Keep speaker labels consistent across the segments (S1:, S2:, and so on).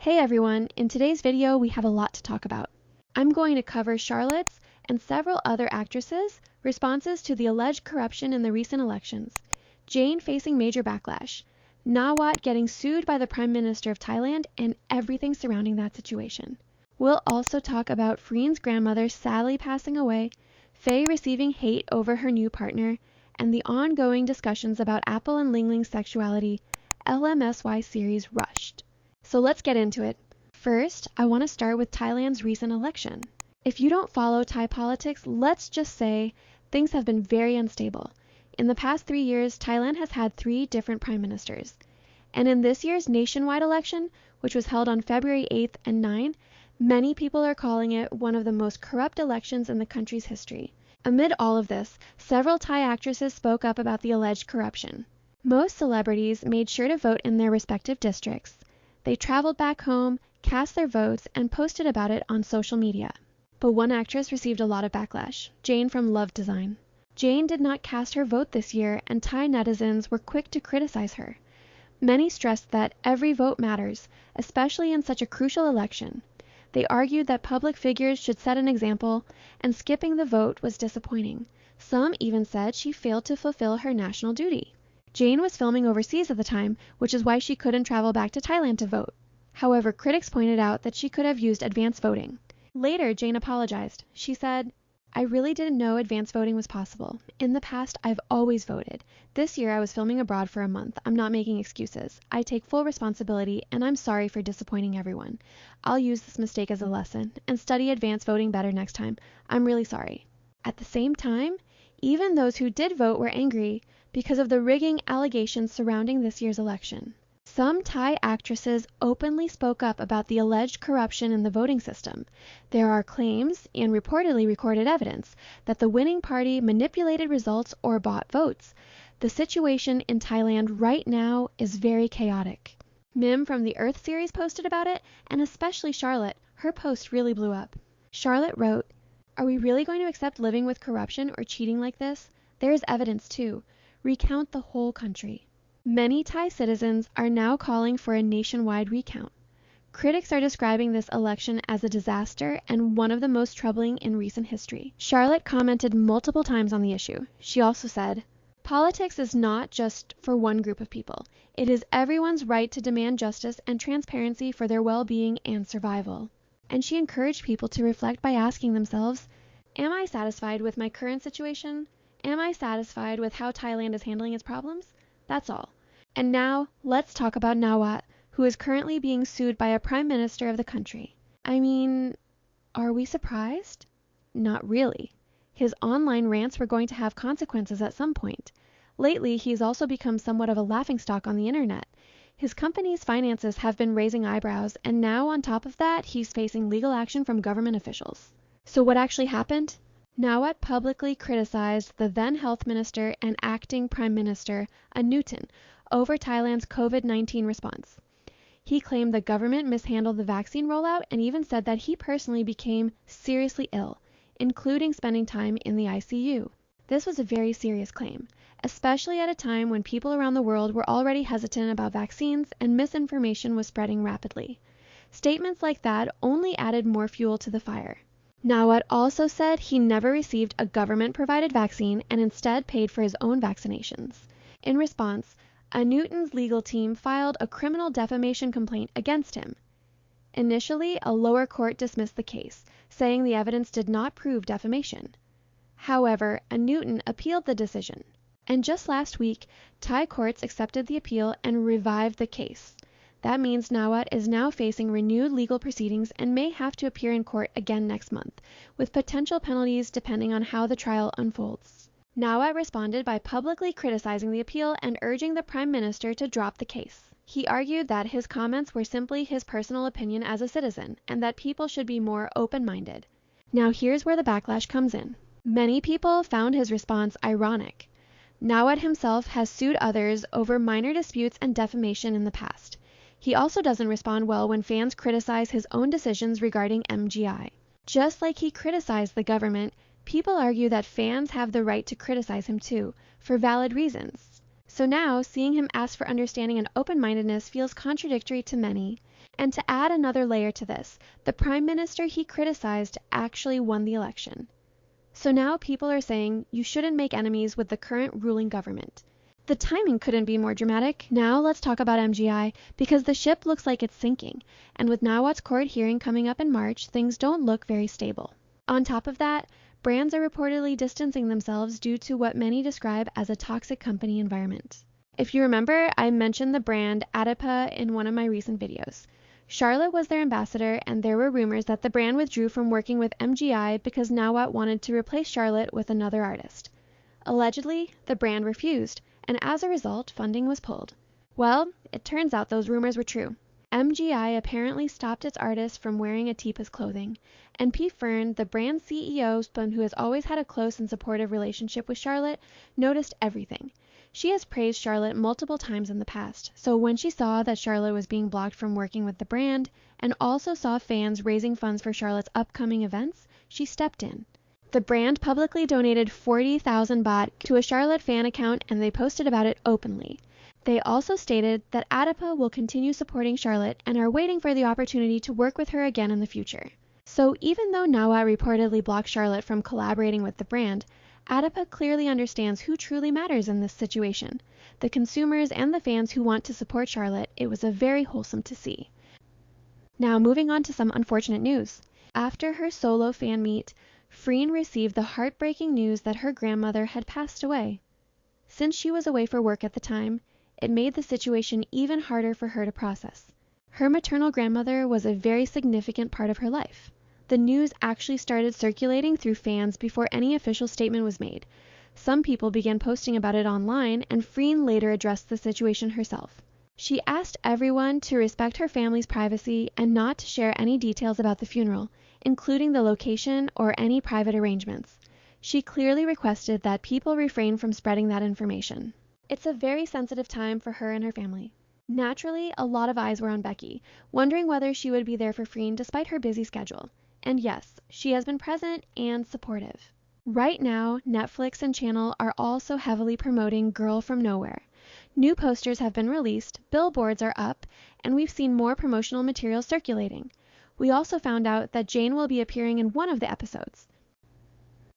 S1: Hey everyone, in today's video we have a lot to talk about. I'm going to cover Charlotte's and several other actresses' responses to the alleged corruption in the recent elections, Jane facing major backlash, Nawat getting sued by the Prime Minister of Thailand, and everything surrounding that situation. We'll also talk about Freen's grandmother sadly passing away, Faye receiving hate over her new partner, and the ongoing discussions about Apple and Ling Ling's Sexuality LMSY series Rushed. So let's get into it. First, I want to start with Thailand's recent election. If you don't follow Thai politics, let's just say things have been very unstable. In the past 3 years, Thailand has had 3 different prime ministers. And in this year's nationwide election, which was held on February 8th and 9th, many people are calling it one of the most corrupt elections in the country's history. Amid all of this, several Thai actresses spoke up about the alleged corruption. Most celebrities made sure to vote in their respective districts. They traveled back home, cast their votes, and posted about it on social media. But one actress received a lot of backlash, Jane from Love Design. Jane did not cast her vote this year, and Thai netizens were quick to criticize her. Many stressed that every vote matters, especially in such a crucial election. They argued that public figures should set an example, and skipping the vote was disappointing. Some even said she failed to fulfill her national duty. Jane was filming overseas at the time, which is why she couldn't travel back to Thailand to vote. However, critics pointed out that she could have used advance voting. Later, Jane apologized. She said, "I really didn't know advance voting was possible. In the past, I've always voted. This year I was filming abroad for a month. I'm not making excuses. I take full responsibility, and I'm sorry for disappointing everyone. I'll use this mistake as a lesson and study advance voting better next time. I'm really sorry." At the same time, even those who did vote were angry because of the rigging allegations surrounding this year's election. Some Thai actresses openly spoke up about the alleged corruption in the voting system. There are claims, and reportedly recorded evidence, that the winning party manipulated results or bought votes. The situation in Thailand right now is very chaotic. Mim from the Earth series posted about it, and especially Charlotte. Her post really blew up. Charlotte wrote, "Are we really going to accept living with corruption or cheating like this? There is evidence too. Recount the whole country." Many Thai citizens are now calling for a nationwide recount. Critics are describing this election as a disaster and one of the most troubling in recent history. Charlotte commented multiple times on the issue. She also said, "Politics is not just for one group of people. It is everyone's right to demand justice and transparency for their well-being and survival." And she encouraged people to reflect by asking themselves, "Am I satisfied with my current situation? Am I satisfied with how Thailand is handling its problems?" That's all. And now, let's talk about Nawat, who is currently being sued by a prime minister of the country. I mean, are we surprised? Not really. His online rants were going to have consequences at some point. Lately, he's also become somewhat of a laughingstock on the internet. His company's finances have been raising eyebrows, and now on top of that, he's facing legal action from government officials. So what actually happened? Nawat publicly criticized the then health minister and acting prime minister, Anutin, over Thailand's COVID-19 response. He claimed the government mishandled the vaccine rollout and even said that he personally became seriously ill, including spending time in the ICU. This was a very serious claim, especially at a time when people around the world were already hesitant about vaccines and misinformation was spreading rapidly. Statements like that only added more fuel to the fire. Nawat also said he never received a government-provided vaccine and instead paid for his own vaccinations. In response, Anutin's legal team filed a criminal defamation complaint against him. Initially, a lower court dismissed the case, saying the evidence did not prove defamation. However, Anutin appealed the decision. And just last week, Thai courts accepted the appeal and revived the case. That means Nawat is now facing renewed legal proceedings and may have to appear in court again next month, with potential penalties depending on how the trial unfolds. Nawat responded by publicly criticizing the appeal and urging the Prime Minister to drop the case. He argued that his comments were simply his personal opinion as a citizen, and that people should be more open-minded. Now here's where the backlash comes in. Many people found his response ironic. Nawat himself has sued others over minor disputes and defamation in the past. He also doesn't respond well when fans criticize his own decisions regarding MGI. Just like he criticized the government, people argue that fans have the right to criticize him too, for valid reasons. So now, seeing him ask for understanding and open-mindedness feels contradictory to many, And to add another layer to this, the prime minister he criticized actually won the election. So now people are saying you shouldn't make enemies with the current ruling government. The timing couldn't be more dramatic. Now let's talk about MGI, because the ship looks like it's sinking, and with Nawat's court hearing coming up in March, things don't look very stable. On top of that, brands are reportedly distancing themselves due to what many describe as a toxic company environment. If you remember, I mentioned the brand Adipa in one of my recent videos. Charlotte was their ambassador, and there were rumors that the brand withdrew from working with MGI because Nawat wanted to replace Charlotte with another artist. Allegedly, the brand refused, and as a result, funding was pulled. Well, it turns out those rumors were true. MGI apparently stopped its artists from wearing Adipa's clothing, and Freen, the brand's CEO, who has always had a close and supportive relationship with Charlotte, noticed everything. She has praised Charlotte multiple times in the past, so when she saw that Charlotte was being blocked from working with the brand, and also saw fans raising funds for Charlotte's upcoming events, she stepped in. The brand publicly donated 40,000 baht to a Charlotte fan account, and they posted about it openly. They also stated that Adipa will continue supporting Charlotte and are waiting for the opportunity to work with her again in the future. So even though Nawat reportedly blocked Charlotte from collaborating with the brand, Adipa clearly understands who truly matters in this situation. The consumers and the fans who want to support Charlotte. It was very wholesome to see. Now moving on to some unfortunate news. After her solo fan meet, Freen received the heartbreaking news that her grandmother had passed away. Since she was away for work at the time, it made the situation even harder for her to process. Her maternal grandmother was a very significant part of her life. The news actually started circulating through fans before any official statement was made. Some people began posting about it online, and Freen later addressed the situation herself. She asked everyone to respect her family's privacy and not to share any details about the funeral, including the location or any private arrangements. She clearly requested that people refrain from spreading that information. It's a very sensitive time for her and her family. Naturally, a lot of eyes were on Becky, wondering whether she would be there for Freen despite her busy schedule. And yes, she has been present and supportive. Right now, Netflix and Channel are also heavily promoting Girl from Nowhere. New posters have been released, billboards are up, and we've seen more promotional material circulating. We also found out that Jane will be appearing in one of the episodes.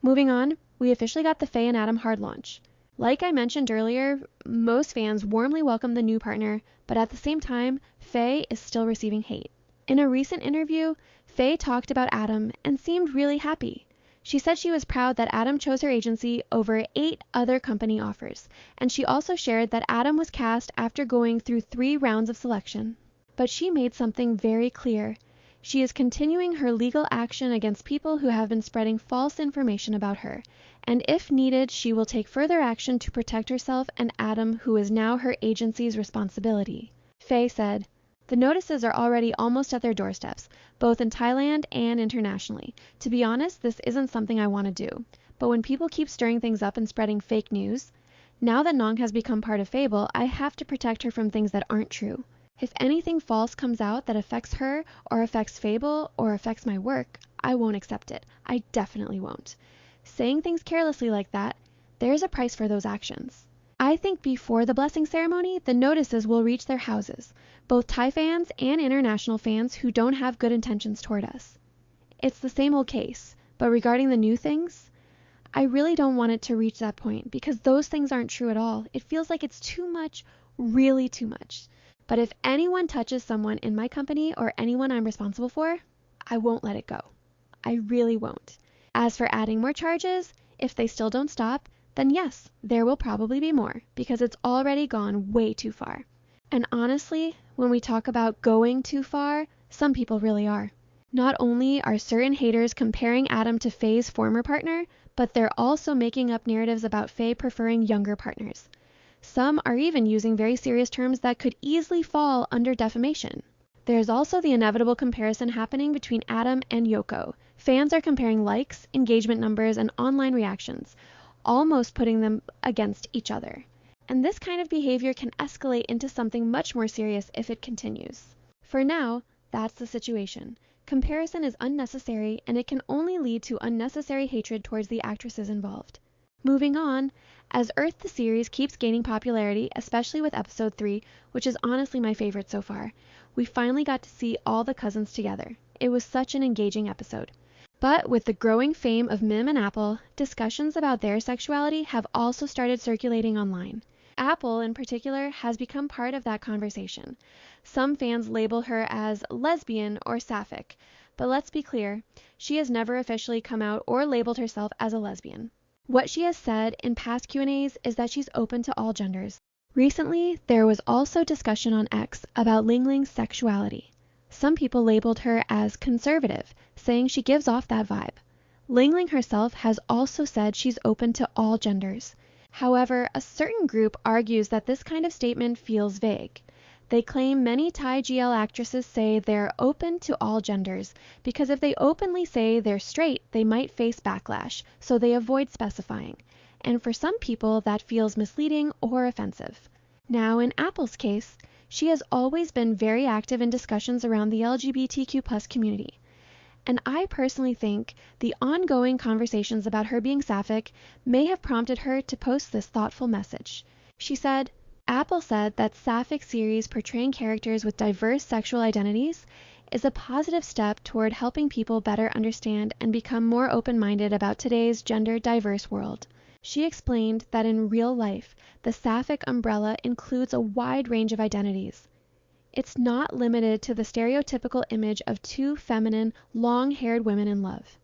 S1: Moving on, we officially got the Faye and Adam hard launch. Like I mentioned earlier, most fans warmly welcome the new partner, but at the same time, Faye is still receiving hate. In a recent interview, Faye talked about Adam and seemed really happy. She said she was proud that Adam chose her agency over 8 other company offers, and she also shared that Adam was cast after going through 3 rounds of selection. But she made something very clear. She is continuing her legal action against people who have been spreading false information about her, and if needed, she will take further action to protect herself and Adam, who is now her agency's responsibility. Faye said, "The notices are already almost at their doorsteps, both in Thailand and internationally. To be honest, this isn't something I want to do. But when people keep stirring things up and spreading fake news, now that Nong has become part of Fable, I have to protect her from things that aren't true. If anything false comes out that affects her, or affects Fable, or affects my work, I won't accept it. I definitely won't. Saying things carelessly like that, there's a price for those actions." I think before the blessing ceremony, the notices will reach their houses, both Thai fans and international fans who don't have good intentions toward us. It's the same old case, but regarding the new things, I really don't want it to reach that point because those things aren't true at all. It feels like it's too much, really too much. But if anyone touches someone in my company or anyone I'm responsible for, I won't let it go. I really won't. As for adding more charges, if they still don't stop, then yes, there will probably be more because it's already gone way too far. And honestly, when we talk about going too far, some people really are. Not only are certain haters comparing Adam to Faye's former partner, but they're also making up narratives about Faye preferring younger partners. Some are even using very serious terms that could easily fall under defamation. There's also the inevitable comparison happening between Adam and Yoko. Fans are comparing likes, engagement numbers, and online reactions, almost putting them against each other. And this kind of behavior can escalate into something much more serious if it continues. For now, that's the situation. Comparison is unnecessary, and it can only lead to unnecessary hatred towards the actresses involved. Moving on, as Earth the series keeps gaining popularity, especially with episode 3, which is honestly my favorite so far, We finally got to see all the cousins together. It was such an engaging episode. But with the growing fame of Mim and Apple, discussions about their sexuality have also started circulating online. Apple, in particular, has become part of that conversation. Some fans label her as lesbian or sapphic, but let's be clear, she has never officially come out or labeled herself as a lesbian. What she has said in past Q&As is that she's open to all genders. Recently, there was also discussion on X about Ling Ling's sexuality. Some people labeled her as conservative, saying she gives off that vibe. Ling Ling herself has also said she's open to all genders. However, a certain group argues that this kind of statement feels vague. They claim many Thai GL actresses say they're open to all genders, because if they openly say they're straight, they might face backlash, so they avoid specifying. And for some people, that feels misleading or offensive. Now, in Apple's case, she has always been very active in discussions around the LGBTQ+ community. And I personally think the ongoing conversations about her being sapphic may have prompted her to post this thoughtful message. She said, Apple said that sapphic series portraying characters with diverse sexual identities is a positive step toward helping people better understand and become more open-minded about today's gender-diverse world. She explained that in real life, the sapphic umbrella includes a wide range of identities. It's not limited to the stereotypical image of two feminine, long-haired women in love.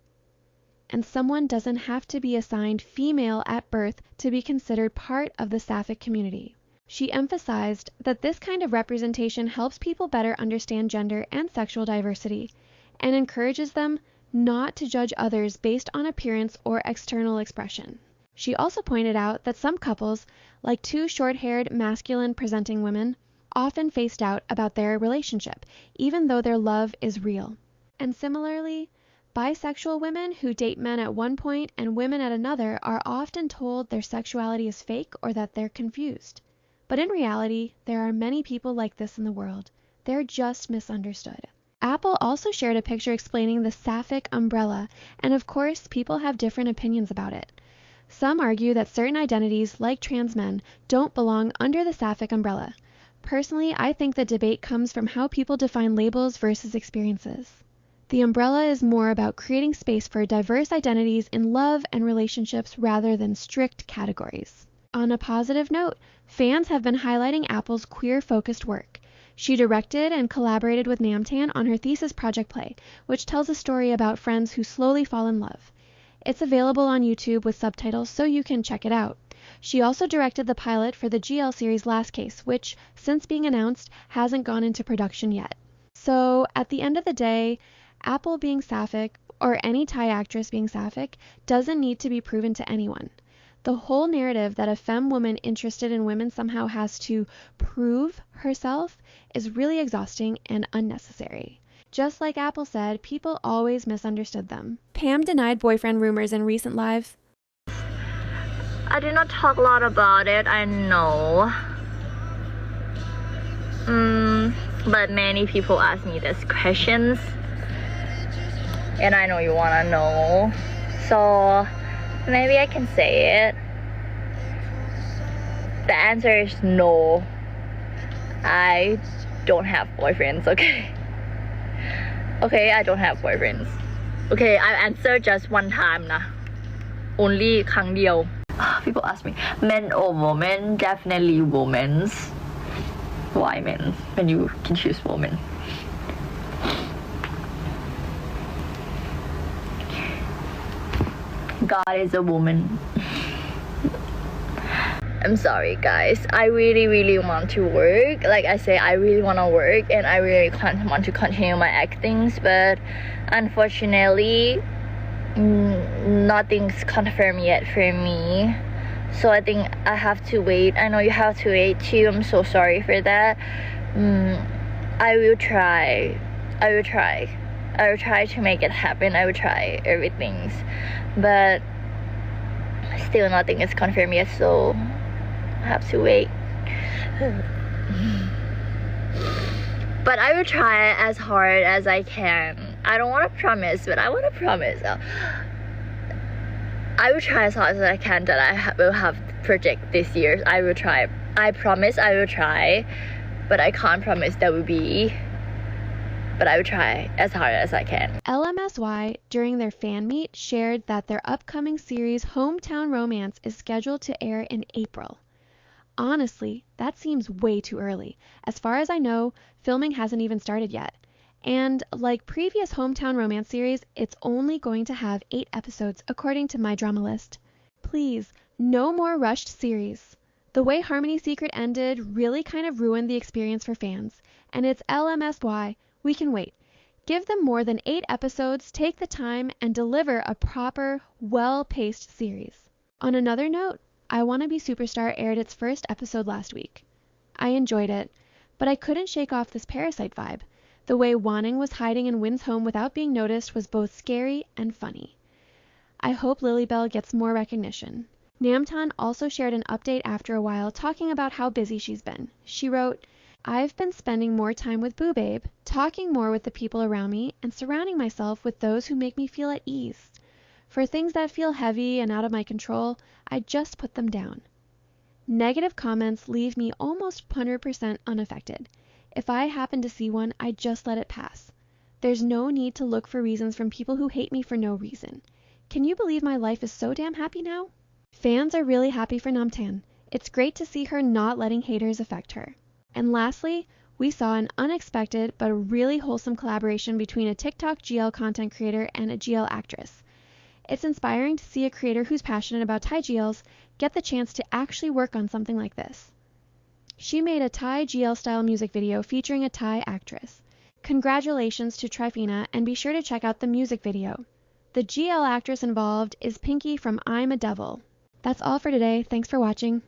S1: And someone doesn't have to be assigned female at birth to be considered part of the sapphic community. She emphasized that this kind of representation helps people better understand gender and sexual diversity, and encourages them not to judge others based on appearance or external expression. She also pointed out that some couples, like two short-haired, masculine-presenting women, often face doubt about their relationship, even though their love is real. And similarly, bisexual women who date men at one point and women at another are often told their sexuality is fake or that they're confused. But in reality, there are many people like this in the world. They're just misunderstood. Apple also shared a picture explaining the sapphic umbrella, and of course, people have different opinions about it. Some argue that certain identities, like trans men, don't belong under the sapphic umbrella. Personally, I think the debate comes from how people define labels versus experiences. The umbrella is more about creating space for diverse identities in love and relationships rather than strict categories. On a positive note, fans have been highlighting Apple's queer-focused work. She directed and collaborated with Namtan on her thesis project play, which tells a story about friends who slowly fall in love. It's available on YouTube with subtitles, so you can check it out. She also directed the pilot for the GL series Last Case, which, since being announced, hasn't gone into production yet. So, at the end of the day, Apple being sapphic, or any Thai actress being sapphic, doesn't need to be proven to anyone. The whole narrative that a femme woman interested in women somehow has to prove herself is really exhausting and unnecessary. Just like Apple said, people always misunderstood them. Pam denied boyfriend rumors in recent live.
S2: I did not talk a lot about it, I know. But many people ask me these questions. And I know you wanna know. So maybe I can say it. The answer is no. I don't have boyfriends, okay? Okay, I don't have boyfriends. Okay, I answered just one time na. Only ครั้งเดียว People ask me, men or women? Definitely women. Why men? When you can choose women. God is a woman. I'm sorry guys, I really want to work. Like I say, I really want to work and I really want to continue my actings, but unfortunately nothing's confirmed yet for me, so I think I have to wait. I know you have to wait too. I'm so sorry for that. I will try to make it happen. I will try everything, but still nothing is confirmed yet, so I have to wait. But I will try as hard as I can. I don't want to promise, but I want to promise. I will try as hard as I can that I will have project this year. I will try. I promise I will try, but I can't promise that will be but I will try as hard as I can.
S1: LMSY, during their fan meet, shared that their upcoming series Hometown Romance is scheduled to air in April. Honestly, that seems way too early. As far as I know, filming hasn't even started yet. And like previous Hometown Romance series, it's only going to have 8 episodes according to my drama list. Please, no more rushed series. The way Harmony Secret ended really kind of ruined the experience for fans, and it's LMSY. We can wait. Give them more than 8 episodes, take the time, and deliver a proper, well-paced series. On another note, I Wanna Be Superstar aired its first episode last week. I enjoyed it, but I couldn't shake off this Parasite vibe. The way Wanning was hiding in Wynn's home without being noticed was both scary and funny. I hope Lilybell gets more recognition. Namtan also shared an update after a while talking about how busy she's been. She wrote, "I've been spending more time with Boo Babe, talking more with the people around me, and surrounding myself with those who make me feel at ease. For things that feel heavy and out of my control, I just put them down." Negative comments leave me almost 100% unaffected. If I happen to see one, I just let it pass. There's no need to look for reasons from people who hate me for no reason. Can you believe my life is so damn happy now? Fans are really happy for Namtan. It's great to see her not letting haters affect her. And lastly, we saw an unexpected but really wholesome collaboration between a TikTok GL content creator and a GL actress. It's inspiring to see a creator who's passionate about Thai GLs get the chance to actually work on something like this. She made a Thai GL-style music video featuring a Thai actress. Congratulations to Trifina, and be sure to check out the music video. The GL actress involved is Pinky from I'm a Devil. That's all for today. Thanks for watching.